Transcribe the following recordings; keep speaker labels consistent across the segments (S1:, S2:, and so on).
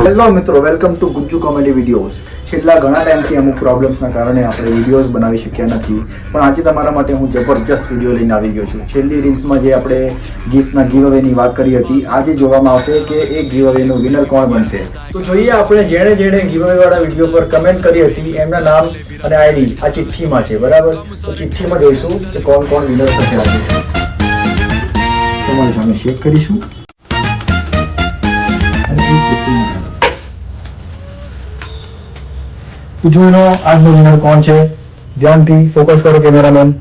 S1: Hello મિત્રો, welcome to Gujju comedy videos. છેલ્લા ઘણા ટાઈમથી અમુક પ્રોબ્લેમ્સના કારણે આપણે વિડીયોઝ બનાવી શક્યા નથી, પણ આજે તમારા માટે હું જબરજસ્ત વિડીયો લઈને આવી ગયો છું. છેલ્લી રીલ્સમાં જે આપણે ગિફ્ટના ગીવ અવેની વાત કરી હતી, આજે જોવામાં આવશે કે એ ગીવ અવેનો વિનર કોણ બનશે. તો જોઈએ આપણે જેણે ગીવ અવે વાળા વિડીયો પર કમેન્ટ કરી હતી એમના નામ અને આઈડી આ ચિઠ્ઠીમાં છે, બરાબર? તો ચિઠ્ઠીમાં જોઈશું કે કોણ કોણ વિનર થશે આજે. તમારી સામે શેર કરીશું. જોઈનો આજનો વિનર કોણ છે. ધ્યાનથી ફોકસ કરો cameraman.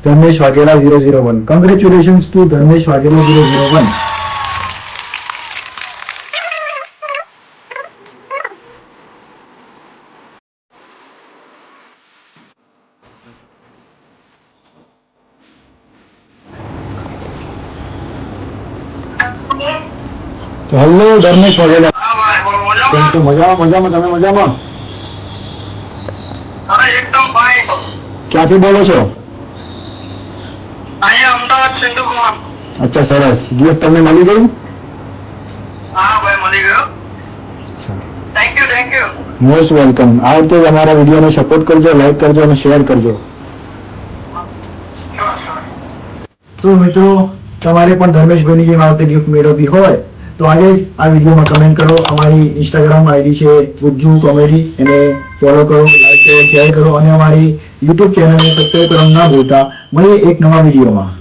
S1: Dharmesh Vaghela 001. Congratulations two Dharmesh Vaghela 001. તો હેલો ધર્મેશ વાઘેલા. કેમ છો? મજામાં તમે મજામાં?
S2: એકદમ ફાઇન.
S1: ક્યાંથી બોલો છો?
S2: અહીંયા અમદાવાદ સિંધુ ભવન.
S1: અચ્છા, સરસ. ગિફ્ટ તમને મળી ગયું?
S2: હા ભાઈ, મળી ગયો. Thank you.
S1: Most welcome. આ વખતે અમારા વિડીયોને સપોર્ટ કરજો, લાઈક કરજો અને શેર કરજો. તો મિત્રો, તમારે પણ ધર્મેશભાઈની જેમ આ વખતે ગિફ્ટ મેળવવી હોય તો આજે જ આ વિડીયોમાં કમેન્ટ કરો. અમારી ઇન્સ્ટાગ્રામ આઈડી છે ગુજ્જુ કોમેડી, એને ફોલો કરો, લાઈક કરો, શેર કરો અને અમારી યુટ્યુબ ચેનલને સબસ્ક્રાઈબ કરવાનું ના ભૂલતા. મળીએ એક નવા વિડીયોમાં.